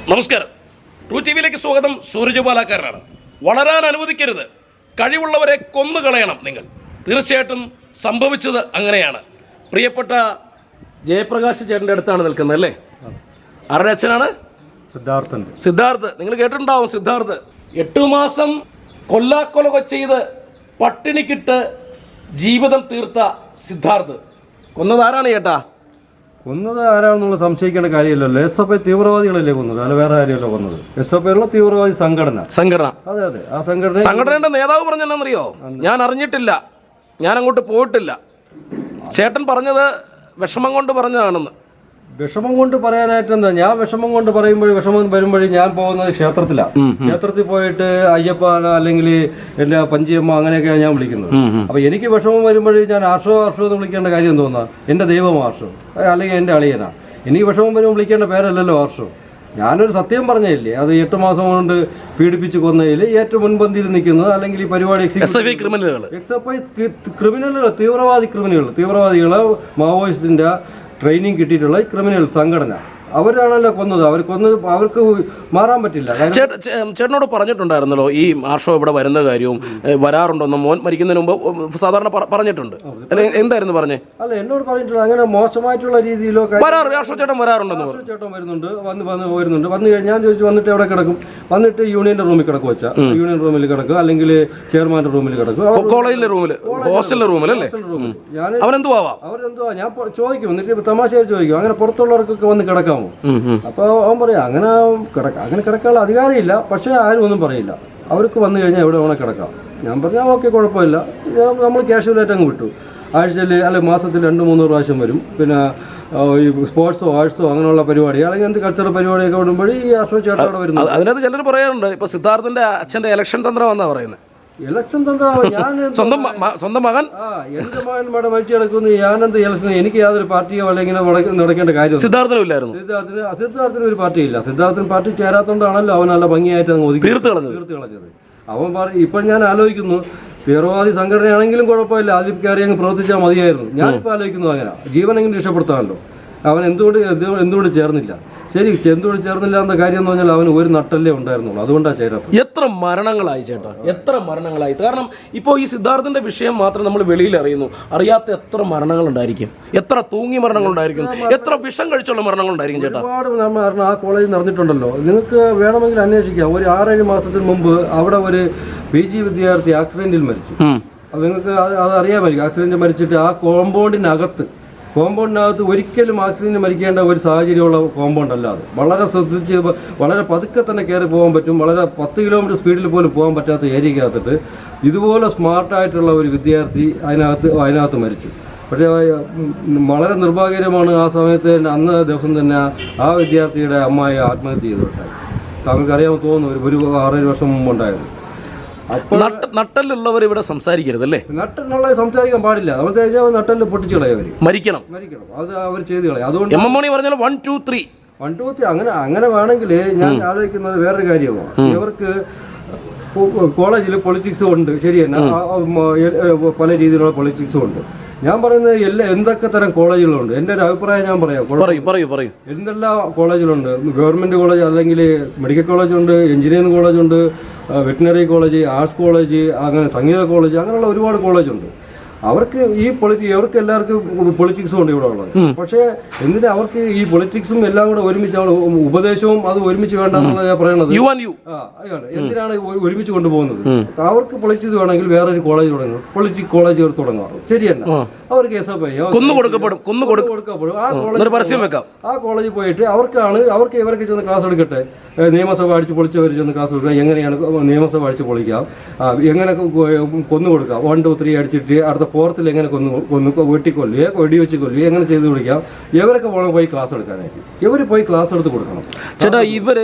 നമസ്കാരം. True T വിയിലേക്ക് സ്വാഗതം. സൂരജ് പാലക്കാരനാണ്. വളരാൻ അനുവദിക്കരുത്, കഴിവുള്ളവരെ കൊന്നുകളയണം നിങ്ങൾ. തീർച്ചയായിട്ടും സംഭവിച്ചത് അങ്ങനെയാണ്. പ്രിയപ്പെട്ട ജയപ്രകാശ് ചേട്ടൻ്റെ അടുത്താണ് നിൽക്കുന്നത് അല്ലേ? ആരുടെ അച്ഛനാണ്? സിദ്ധാർത്ഥ്. നിങ്ങൾ കേട്ടിട്ടുണ്ടാവും സിദ്ധാർത്ഥ്. 8 മാസം കൊല്ലാക്കൊല ചെയ്ത് പട്ടിണിക്കിട്ട് ജീവിതം തീർത്ത സിദ്ധാർത്ഥ് കൊന്നത് ആരാണ് ചേട്ടാ? കൊന്നത് ആരാണെന്നുള്ള സംശയിക്കേണ്ട കാര്യമില്ലല്ലോ. SFI തീവ്രവാദികളല്ലേ കൊന്നത്, അല്ല വേറെ ആരെയല്ലോ കൊന്നത്. SFI ഉള്ള തീവ്രവാദി സംഘടന. അതെ അതെ. ആ സംഘടനയുടെ നേതാവ് പറഞ്ഞെന്നറിയോ? ഞാൻ അറിഞ്ഞിട്ടില്ല, ഞാൻ അങ്ങോട്ട് പോയിട്ടില്ല. ചേട്ടൻ പറഞ്ഞത് വിഷമം കൊണ്ട് പറഞ്ഞതാണെന്ന്. വിഷമം കൊണ്ട് പറയാനായിട്ട് എന്താ, ഞാൻ വിഷമം കൊണ്ട് പറയുമ്പോഴും വിഷമം വരുമ്പോഴും ഞാൻ പോകുന്നത് ക്ഷേത്രത്തിലാണ്. ക്ഷേത്രത്തിൽ പോയിട്ട് അയ്യപ്പ അല്ലെങ്കിൽ എൻ്റെ പഞ്ചിയമ്മ അങ്ങനെയൊക്കെയാണ് ഞാൻ വിളിക്കുന്നത്. അപ്പൊ എനിക്ക് വിഷമം വരുമ്പോഴും ഞാൻ ആർഷോ എന്ന് വിളിക്കേണ്ട കാര്യം തോന്നാ, എൻ്റെ ദൈവം ആർഷോ അല്ലെങ്കിൽ എൻ്റെ അളിയനാ. എനിക്ക് വിഷമം വരുമ്പോൾ വിളിക്കേണ്ട പേരല്ലല്ലോ ആർഷോ. ഞാനൊരു സത്യം പറഞ്ഞില്ലേ, അത് 8 മാസം കൊണ്ട് പീഡിപ്പിച്ച് കൊന്നതിൽ ഏറ്റവും മുൻപന്തിയിൽ നിൽക്കുന്നത് അല്ലെങ്കിൽ ഈ പരിപാടി SFI ക്രിമിനലുകൾ, തീവ്രവാദികൾ, മാവോയിസ്റ്റിന്റെ ട്രെയിനിങ് കിട്ടിയിട്ടുള്ള ഈ ക്രിമിനൽ സംഘടന അവരാണല്ലോ കൊന്നത്. അവർക്ക് മാറാൻ പറ്റില്ല. ചേട്ടനോട് പറഞ്ഞിട്ടുണ്ടായിരുന്നല്ലോ ഈ ആർഷോ ഇവിടെ വരുന്ന കാര്യവും വരാറുണ്ടെന്ന്. മോൻ മരിക്കുന്നതിന് മുമ്പ് സാധാരണ പറഞ്ഞിട്ടുണ്ട് അല്ലെ? എന്തായിരുന്നു പറഞ്ഞേ? അല്ല, എന്നോട് പറഞ്ഞിട്ടില്ല അങ്ങനെ മോശമായിട്ടുള്ള രീതിയിലോ. ആർഷോ ചേട്ടൻ വരാറുണ്ടെന്ന്? ചേട്ടൻ വരുന്നുണ്ട്, വന്നു കഴിഞ്ഞാൽ ഞാൻ ചോദിച്ചു വന്നിട്ട് എവിടെ കിടക്കും? വന്നിട്ട് യൂണിയന്റെ റൂമിൽ കിടക്കും. വെച്ചാൽ യൂണിയൻ റൂമിൽ കിടക്കും, അല്ലെങ്കിൽ ചെയർമാന്റെ റൂമിൽ കിടക്കും, കോളേജിലെ റൂമിൽ, ഹോസ്റ്റലിലെ റൂമിലല്ലേ? അവരെന്തുവാ ഞാൻ ചോദിക്കും, എന്നിട്ട് തമാശയായി ചോദിക്കും അങ്ങനെ പുറത്തുള്ളവർക്കൊക്കെ വന്ന് കിടക്കാം. അപ്പൊ അവൻ പറയാം അങ്ങനെ കിടക്കാനുള്ള അധികാരമില്ല, പക്ഷെ ആരും ഒന്നും പറയില്ല. അവർക്ക് വന്നു കഴിഞ്ഞാൽ എവിടെ വേണേൽ കിടക്കാം. ഞാൻ പറഞ്ഞാൽ ഓക്കെ, കുഴപ്പമില്ല, നമ്മൾ ക്യാഷ്വലായിട്ട് അങ്ങ് വിട്ടു. ആഴ്ചയിൽ അല്ലെ മാസത്തിൽ 2-3 പ്രാവശ്യം വരും. പിന്നെ ഈ സ്പോർട്സോ ആർട്സോ അങ്ങനെയുള്ള പരിപാടി അല്ലെങ്കിൽ എന്ത് കൾച്ചറൽ പരിപാടിയൊക്കെ വിടുമ്പോൾ ഈ ആർഷോ ചേട്ടൻ അവിടെ വരുന്നു. അതിനകത്ത് ചിലർ പറയാറുണ്ട് ഇപ്പൊ സിദ്ധാർത്ഥന്റെ അച്ഛന്റെ ഇലക്ഷൻ തന്ത്രം എന്നാ പറയുന്നത്. ഇലക്ഷൻ തന്ത്രം ഞാൻ സ്വന്തം മകൻ എന്റെ മകൻ ഇവിടെ മരിച്ചു കിടക്കുന്നു. ഞാനെന്ത് ഇലക്ഷൻ? എനിക്ക് യാതൊരു പാർട്ടിയോ അല്ലെങ്കിൽ നടക്കേണ്ട കാര്യം സിദ്ധാർത്ഥനും സിദ്ധാർത്ഥിന് ഒരു പാർട്ടിയില്ല. സിദ്ധാർത്ഥിന് പാർട്ടി ചേരാത്തോണ്ടാണല്ലോ അവൻ നല്ല ഭംഗിയായിട്ട് തീർത്ത് കളഞ്ഞത്. അവൻ ഇപ്പം ഞാൻ ആലോചിക്കുന്നു, തീവ്രവാദി സംഘടനയാണെങ്കിലും കുഴപ്പമില്ല, അതിൽ കയറി അങ്ങ് പ്രവർത്തിച്ചാൽ മതിയായിരുന്നു. ഞാനിപ്പോൾ ആലോചിക്കുന്നു അങ്ങനെ ജീവനെങ്കിലും രക്ഷപ്പെടുത്താമല്ലോ. അവൻ എന്തുകൊണ്ട് ചേർന്നില്ല? ശരി, എന്തുകൊണ്ട് ചേർന്നില്ല എന്ന കാര്യം എന്ന് പറഞ്ഞാൽ അവന് ഒരു നട്ടല്ലേ ഉണ്ടായിരുന്നുള്ളൂ, അതുകൊണ്ടാണ് ചേരാത്തത്. എത്ര മരണങ്ങളായി ചേട്ടാ, എത്ര മരണങ്ങളായി. കാരണം ഇപ്പോൾ ഈ സിദ്ധാർത്ഥന്റെ വിഷയം മാത്രം നമ്മൾ വെളിയിൽ അറിയുന്നു, അറിയാത്ത എത്ര മരണങ്ങളുണ്ടായിരിക്കും, എത്ര തൂങ്ങി മരണങ്ങളുണ്ടായിരിക്കും, എത്ര വിഷം കഴിച്ചുള്ള മരണങ്ങളുണ്ടായിരിക്കും ചേട്ടാ. ഒരുപാട് മരണം ആ കോളേജിൽ നടന്നിട്ടുണ്ടല്ലോ. നിങ്ങൾക്ക് വേണമെങ്കിൽ അന്വേഷിക്കാം. ഒരു 6-7 മാസത്തിന് മുമ്പ് അവിടെ ഒരു PG വിദ്യാർത്ഥി ആക്സിഡന്റിൽ മരിച്ചു. അത് നിങ്ങൾക്ക് അത് അറിയാമായിരിക്കും. ആക്സിഡന്റ് മരിച്ചിട്ട് ആ കോമ്പൗണ്ടിനകത്ത് ഒരിക്കലും ആക്സിഡന്റ് മരിക്കേണ്ട ഒരു സാഹചര്യമുള്ള കോമ്പൗണ്ട് അല്ല അത്. വളരെ ശ്രദ്ധിച്ച് വളരെ പതുക്കെ തന്നെ കയറി പോകാൻ പറ്റും. വളരെ 10 കിലോമീറ്റർ സ്പീഡിൽ പോലും പോകാൻ പറ്റാത്ത ഏരിയക്കകത്തിട്ട് ഇതുപോലെ സ്മാർട്ടായിട്ടുള്ള ഒരു വിദ്യാർത്ഥി അതിനകത്ത് മരിച്ചു. പക്ഷേ വളരെ നിർഭാഗ്യകരമാണ്, ആ സമയത്ത് അന്ന് ദിവസം തന്നെ ആ വിദ്യാർത്ഥിയുടെ അമ്മായി ആത്മഹത്യ ചെയ്തിട്ടുണ്ടായി. താങ്കൾക്ക് അറിയാമെന്ന് തോന്നുന്നു, ഒരു 6-7 വർഷം മുമ്പുണ്ടായത്. നട്ടലുള്ളവർ ഇവിടെ സംസാരിക്കരുതല്ലേ? നട്ടലുള്ളവർ സംസാരിക്കാൻ പാടില്ല. നട്ടല് പൊട്ടിച്ചു കളയവര് മരിക്കണം, അത് അവർ ചെയ്ത് കളയും. അതുകൊണ്ട് പറഞ്ഞാൽ 1 2 3 അങ്ങനെ വേണമെങ്കിൽ ഞാൻ ആലോചിക്കുന്നത് വേറൊരു കാര്യമാണ്. ഇവർക്ക് കോളേജിൽ പൊളിറ്റിക്സ് ഉണ്ട്, ശരി തന്നെ, പല രീതിയിലുള്ള പൊളിറ്റിക്സും ഉണ്ട്. ഞാൻ പറയുന്നത് എന്തൊക്കെ തരം കോളേജുകളുണ്ട്. എൻ്റെ ഒരു അഭിപ്രായം ഞാൻ പറയാം. എന്തെല്ലാം കോളേജുകളുണ്ട്. ഗവൺമെൻറ് കോളേജ്, അല്ലെങ്കിൽ മെഡിക്കൽ കോളേജുണ്ട്, എഞ്ചിനീയറിംഗ് കോളേജുണ്ട്, വെറ്റിനറി കോളേജ്, ആർട്സ് കോളേജ്, അങ്ങനെ സംഗീത കോളേജ്, അങ്ങനെയുള്ള ഒരുപാട് കോളേജുണ്ട്. അവർക്ക് അവർക്ക് എല്ലാവർക്കും പൊളിറ്റിക്സും ഉണ്ട് ഇവിടെ ഉള്ളത്. പക്ഷേ എന്തിനാ അവർക്ക് ഈ പൊളിറ്റിക്സും എല്ലാം കൂടെ ഒരുമിച്ച് ഉപദേശവും അത് ഒരുമിച്ച് വേണ്ടെന്നുള്ള ഞാൻ പറയണത്. എന്തിനാണ് ഒരുമിച്ച് കൊണ്ടുപോകുന്നത്? അവർക്ക് പൊളിറ്റിക്സ് വേണമെങ്കിൽ വേറൊരു കോളേജ് തുടങ്ങും, പൊളിറ്റിക് കോളേജ് തുടങ്ങുക, ശരിയല്ല. അവർക്ക് SFI കൊടുക്കപ്പെടും. ആ കോളേജിൽ പോയിട്ട് അവർക്ക് ഇവർക്ക് ചെന്ന് ക്ലാസ് എടുക്കട്ടെ. നിയമസഭ അടിച്ച് പൊളിച്ചവർ ചെന്ന് ക്ലാസ് എടുക്കുക, എങ്ങനെയാണ് നിയമസഭ അടിച്ച് പൊളിക്കാം, എങ്ങനെ കൊന്നു കൊടുക്കാം, 1 2 3 അടിച്ചിട്ട് അടുത്ത 4th എങ്ങനെ വെട്ടിക്കൊല്ലുക, വെടിവെച്ച് കൊല്ലുക, എങ്ങനെ ചെയ്ത് കൊടുക്കാം. ഇവരൊക്കെ പോയി ക്ലാസ് എടുക്കാനായിട്ട് ഇവർ പോയി ക്ലാസ് എടുത്ത് കൊടുക്കണം. ചേട്ടാ,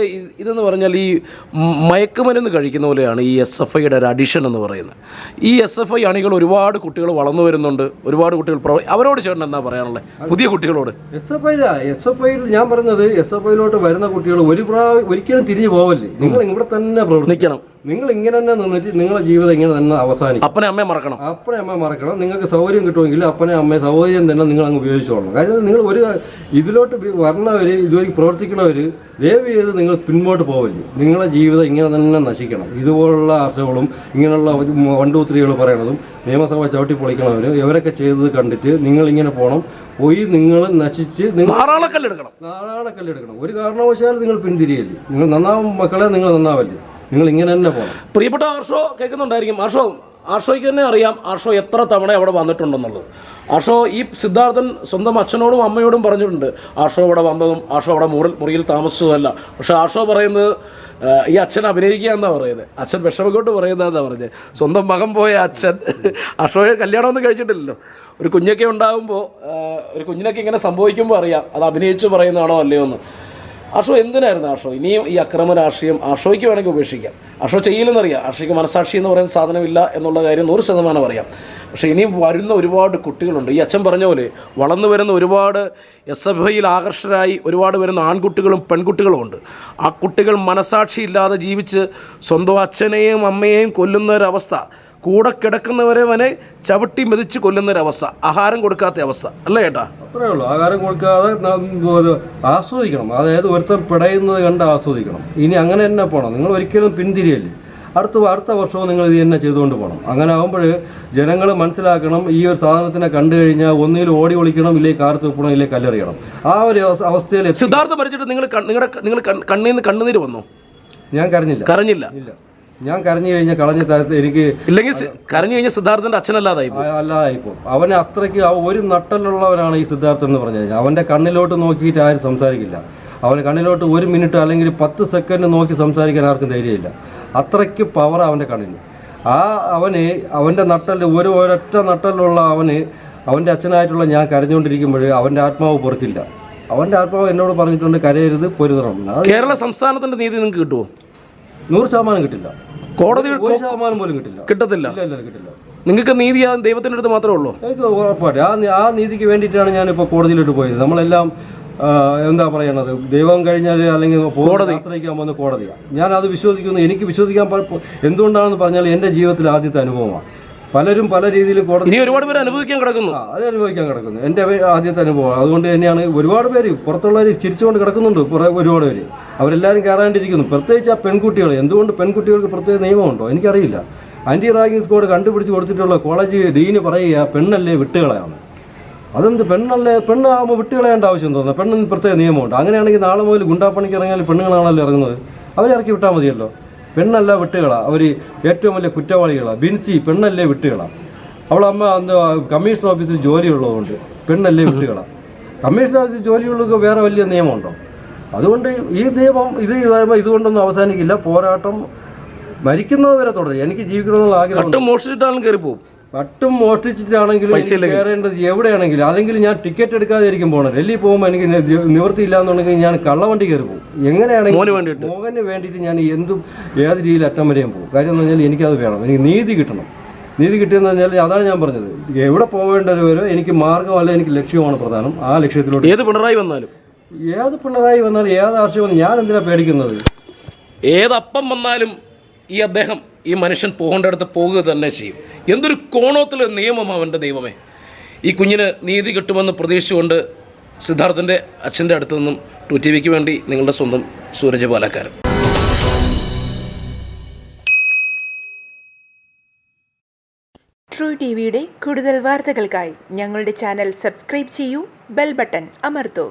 ഇതെന്ന് പറഞ്ഞാൽ ഈ മയക്കുമരുന്ന് കഴിക്കുന്ന പോലെയാണ് ഈ SFIയുടെ ഒരു അഡിഷൻ എന്ന് പറയുന്നത്. ഈ SFI അണികൾ ഒരുപാട് കുട്ടികൾ വളർന്നു വരുന്നുണ്ട്, ഒരുപാട് കുട്ടികൾ അവരോട് ചേട്ടൻ എന്താ പറയാനുള്ളത്? പുതിയ കുട്ടികളോട് SFI ഞാൻ പറഞ്ഞത്, SFIയിലോട്ട് വരുന്ന കുട്ടികൾ ഒരിക്കലും തിരിഞ്ഞു പോവല്ലേ. നിങ്ങൾ ഇവിടെ തന്നെ പ്രവർത്തിക്കണം. നിങ്ങൾ ഇങ്ങനെ തന്നെ നിന്നിട്ട് നിങ്ങളുടെ ജീവിതം ഇങ്ങനെ തന്നെ അവസാനിക്കും. അപ്പനെ അമ്മയെ മറക്കണം. അപ്പനെ അമ്മയെ മറക്കണം. നിങ്ങൾക്ക് സൗകര്യം കിട്ടുമെങ്കിൽ അപ്പനെ അമ്മയെ സൗകര്യം തന്നെ നിങ്ങൾ അങ്ങ് ഉപയോഗിച്ചോളണം. കാര്യം നിങ്ങൾ ഒരു ഇതിലോട്ട് വരണവർ, ഇതുവരെ പ്രവർത്തിക്കണവർ ദയവ് ചെയ്ത് നിങ്ങൾ പിന്നോട്ട് പോവില്ല. നിങ്ങളുടെ ജീവിതം ഇങ്ങനെ തന്നെ നശിക്കണം. ഇതുപോലുള്ള ആശകളും ഇങ്ങനെയുള്ള 1, 2, 3 പറയണതും നിയമസഭ ചവിട്ടി പൊളിക്കണവർ ഇവരൊക്കെ ചെയ്തത് കണ്ടിട്ട് നിങ്ങളിങ്ങനെ പോകണം. പോയി നിങ്ങൾ നശിച്ച് നിങ്ങൾ നാറാണക്കല്ലെടുക്കണം. ഒരു കാരണവശാലും നിങ്ങൾ പിന്തിരിയല്ലേ. നിങ്ങൾ നന്നാവും മക്കളെ, നിങ്ങൾ നന്നാവല്ലേ. നിങ്ങൾ ഇങ്ങനെ തന്നെ പോകണം. പ്രിയപ്പെട്ട ആർഷോ കേൾക്കുന്നുണ്ടായിരിക്കും. ആർഷോയ്ക്ക് തന്നെ അറിയാം ആർഷോ എത്ര തവണ അവിടെ വന്നിട്ടുണ്ടെന്നുള്ളത്. ആർഷോ ഈ സിദ്ധാർത്ഥൻ സ്വന്തം അച്ഛനോടും അമ്മയോടും പറഞ്ഞിട്ടുണ്ട് ആർഷോ ഇവിടെ വന്നതും ആർഷോ അവിടെ മുറിയിൽ താമസിച്ചതല്ല. പക്ഷേ ആർഷോ പറയുന്നത് ഈ അച്ഛൻ അഭിനയിക്കുക എന്നാണ് പറയുന്നത്. അച്ഛൻ വിഷമക്കൊണ്ട് പറയുന്നതെന്നാണ് പറഞ്ഞത്. സ്വന്തം മകൻ പോയ അച്ഛൻ ആർഷോയെ കല്യാണമൊന്നും കഴിച്ചിട്ടില്ലല്ലോ. ഒരു കുഞ്ഞൊക്കെ ഉണ്ടാകുമ്പോൾ ഒരു കുഞ്ഞിനൊക്കെ ഇങ്ങനെ സംഭവിക്കുമ്പോൾ അറിയാം അത് അഭിനയിച്ച് പറയുന്നതാണോ അല്ലയോ എന്ന്. ആർഷോ എന്തിനായിരുന്നു ആർഷോ ഇനിയും ഈ അക്രമ രാഷ്ട്രീയം? ആർഷോയ്ക്ക് വേണമെങ്കിൽ ഉപേക്ഷിക്കാം. ആർഷോ ചെയ്യില്ലെന്നറിയാം. ആർഷോയ്ക്ക് മനസാക്ഷി എന്ന് പറയുന്ന സാധനമില്ല എന്നുള്ള കാര്യം 100% അറിയാം. പക്ഷേ ഇനിയും വരുന്ന ഒരുപാട് കുട്ടികളുണ്ട്. ഈ അച്ഛൻ പറഞ്ഞ പോലെ വളർന്നു വരുന്ന ഒരുപാട് SFIയിൽ ആകർഷകരായി ഒരുപാട് വരുന്ന ആൺകുട്ടികളും പെൺകുട്ടികളും ഉണ്ട്. ആ കുട്ടികൾ മനസാക്ഷിയില്ലാതെ ജീവിച്ച് സ്വന്തം അച്ഛനെയും അമ്മയെയും കൊല്ലുന്നൊരവസ്ഥ, കൂടെ കിടക്കുന്നവരെ ചവിട്ടി മെതിച്ച് കൊല്ലുന്നൊരവസ്ഥ, ആഹാരം കൊടുക്കാത്ത അവസ്ഥ അല്ലേ ചേട്ടാ? അത്രേ ഉള്ളൂ. ആഹാരം കൊടുക്കാതെ ആസ്വദിക്കണം. അതായത് ഒരുത്തൻ പിടയുന്നത് കണ്ട് ആസ്വദിക്കണം. ഇനി അങ്ങനെ തന്നെ പോകണം. നിങ്ങൾ ഒരിക്കലും പിന്തിരിയല്ലേ. അടുത്ത വർഷവും നിങ്ങൾ ഇത് തന്നെ ചെയ്തുകൊണ്ട് പോകണം. അങ്ങനെ ആകുമ്പോൾ ജനങ്ങൾ മനസ്സിലാക്കണം, ഈ ഒരു സാധനത്തിനെ കണ്ടു കഴിഞ്ഞാൽ ഒന്നിൽ ഓടി ഒളിക്കണം, ഇല്ലെങ്കിൽ കാർ തൂക്കണം, ഇല്ലെങ്കിൽ കല്ലെറിയണം. ആ ഒരു അവസ്ഥയിൽ സിദ്ധാർത്ഥ മരിച്ചിട്ട് നിങ്ങൾ കണ്ണിൽ നിന്ന് കണ്ണുനീര് വന്നോ? ഞാൻ കരഞ്ഞില്ല. ഇല്ല, ഞാൻ കരഞ്ഞു കഴിഞ്ഞാൽ കളഞ്ഞ എനിക്ക് ഇല്ലെങ്കിൽ കരഞ്ഞു കഴിഞ്ഞാൽ സിദ്ധാർത്ഥന്റെ അല്ലാതായിപ്പോ. അവന് അത്രയ്ക്ക് ഒരു നട്ടലുള്ളവനാണ് ഈ സിദ്ധാർത്ഥൻ എന്ന് പറഞ്ഞു കഴിഞ്ഞാൽ. അവൻ്റെ കണ്ണിലോട്ട് നോക്കിയിട്ട് ആരും സംസാരിക്കില്ല. അവൻ്റെ കണ്ണിലോട്ട് 1 മിനിറ്റ് അല്ലെങ്കിൽ 10 സെക്കൻഡ് നോക്കി സംസാരിക്കാൻ ആർക്കും ധൈര്യമില്ല. അത്രയ്ക്ക് പവർ അവൻ്റെ കണ്ണിന്. അവൻ്റെ നട്ടല് ഒരൊറ്റ നട്ടലുള്ള അവൻ്റെ അച്ഛനായിട്ടുള്ള ഞാൻ കരഞ്ഞുകൊണ്ടിരിക്കുമ്പോൾ അവൻ്റെ ആത്മാവ് പൊറുക്കില്ല. അവൻ്റെ ആത്മാവ് എന്നോട് പറഞ്ഞിട്ടുണ്ട് കരയരുത്, പൊരുതണം. കേരള സംസ്ഥാനത്തിന്റെ നീതി നിങ്ങൾക്ക് കിട്ടുമോ? 100% കിട്ടില്ല. കോടതി 1% പോലും കിട്ടത്തില്ല. കിട്ടില്ല. നിങ്ങൾക്ക് നീതി ആ ദൈവത്തിൻ്റെ അടുത്ത് മാത്രമേ ഉള്ളൂ? എനിക്ക് ഉറപ്പായിട്ട് ആ നീതിക്ക് വേണ്ടിയിട്ടാണ് ഞാനിപ്പോൾ കോടതിയിലോട്ട് പോയത്. നമ്മളെല്ലാം എന്താ പറയണത്, ദൈവം കഴിഞ്ഞാൽ അല്ലെങ്കിൽ ആശ്രയിക്കാൻ പോകുന്ന കോടതിയാണ്. ഞാനത് വിശ്വസിക്കുന്നു. എനിക്ക് വിശ്വസിക്കാൻ എന്തുകൊണ്ടാണെന്ന് പറഞ്ഞാൽ എൻ്റെ ജീവിതത്തിൽ ആദ്യത്തെ അനുഭവമാണ്. പലരും പല രീതിയിലും കോടതി ഒരുപാട് പേര് അനുഭവിക്കാൻ കിടക്കുന്നു. എൻ്റെ ആദ്യത്തെ അനുഭവമാണ്. അതുകൊണ്ട് തന്നെയാണ് ഒരുപാട് പേര് പുറത്തുള്ളവർ ചിരിച്ചുകൊണ്ട് കിടക്കുന്നുണ്ട്. ഒരുപാട് പേര് അവരെല്ലാവരും കയറാണ്ടിരിക്കുന്നു. പ്രത്യേകിച്ച് ആ പെൺകുട്ടികൾ. എന്തുകൊണ്ട് പെൺകുട്ടികൾക്ക് പ്രത്യേക നിയമമുണ്ടോ എനിക്കറിയില്ല. ആൻറ്റി റാഗിംഗ് സ്ക്വാഡ് കണ്ടുപിടിച്ച് കൊടുത്തിട്ടുള്ള കോളേജ് ഡീന് പറയുക പെണ്ണല്ലേ വിട്ടുകളയാണ്. അതെന്ത് പെണ്ണാകുമ്പോൾ വിട്ടുകളയേണ്ട ആവശ്യം തോന്നുന്നത്? പെണ്ണിന് പ്രത്യേക നിയമമുണ്ട്. അങ്ങനെയാണെങ്കിൽ നാളെ മുതൽ ഗുണ്ടാപ്പണിക്ക് ഇറങ്ങിയാൽ പെണ്ണുങ്ങളാണല്ലോ ഇറങ്ങുന്നത്. അവരിറക്കി വിട്ടാൽ മതിയല്ലോ. പെണ്ണല്ല വിട്ടുകളാണ്. അവർ ഏറ്റവും വലിയ കുറ്റവാളികളാണ്. ബിൻസി പെണ്ണല്ലേ വിട്ടുകളാണ്. അവളമ്മ കമ്മീഷൻ ഓഫീസിൽ ജോലിയുള്ളതുകൊണ്ട് പെണ്ണല്ലേ വിട്ടുകളാണ്. കമ്മീഷൻ ഓഫീസിൽ ജോലിയുള്ളവർക്ക് വേറെ വലിയ നിയമമുണ്ടോ? അതുകൊണ്ട് ഈ നിയമം ഇതുകൊണ്ടൊന്നും അവസാനിക്കില്ല. പോരാട്ടം മരിക്കുന്നത് വരെ തുടരും. എനിക്ക് ജീവിക്കണമെന്നുള്ള ആഗ്രഹം. മോഷ്ടിച്ചിട്ടാലും കയറി പോകും. പട്ടും മോഷ്ടിച്ചിട്ടാണെങ്കിലും കയറേണ്ടത് എവിടെയാണെങ്കിലും. അല്ലെങ്കിൽ ഞാൻ ടിക്കറ്റ് എടുക്കാതിരിക്കും പോകണം. ഡൽഹി പോകുമ്പോൾ എനിക്ക് നിവൃത്തിയില്ല എന്നുണ്ടെങ്കിൽ ഞാൻ കള്ളവണ്ടി കയറി പോകും. എങ്ങനെയാണെങ്കിൽ മോഹന് വേണ്ടിയിട്ട് ഞാൻ ഏത് രീതിയിൽ അറ്റം വരെയും പോകും. കാര്യം എന്ന് പറഞ്ഞാൽ എനിക്കത് വേണം. എനിക്ക് നീതി കിട്ടണം. നീതി കിട്ടിയെന്ന് പറഞ്ഞാൽ അതാണ് ഞാൻ പറഞ്ഞത്. എവിടെ പോകേണ്ടവരോ എനിക്ക് മാർഗ്ഗമല്ല, എനിക്ക് ലക്ഷ്യമാണ് പ്രധാനം. ആ ലക്ഷ്യത്തിലോട്ട് ഏത് പിണറായി വന്നാലും ഏത് ആർഷ വന്നാലും ഞാൻ എന്തിനാ പേടിക്കുന്നത്? ഏതപ്പം വന്നാലും ഈ മനുഷ്യൻ പോകേണ്ടടുത്ത് പോകുക തന്നെ ചെയ്യും. എന്തൊരു കോണത്തിലെ നിയമം അവൻ്റെ ദൈവമേ. ഈ കുഞ്ഞിന് നീതി കിട്ടുമെന്ന് പ്രതീക്ഷിച്ചുകൊണ്ട് സിദ്ധാർത്ഥൻ്റെ അച്ഛൻ്റെ അടുത്തു നിന്നും 2TVക്ക് വേണ്ടി നിങ്ങളുടെ സ്വന്തം സൂരജ് പാലക്കാരൻ. ട്രൂ ടിവിയുടെ കൂടുതൽ വാർത്തകൾക്കായി ഞങ്ങളുടെ ചാനൽ സബ്സ്ക്രൈബ് ചെയ്യൂ, ബെൽ ബട്ടൺ അമർത്തൂ.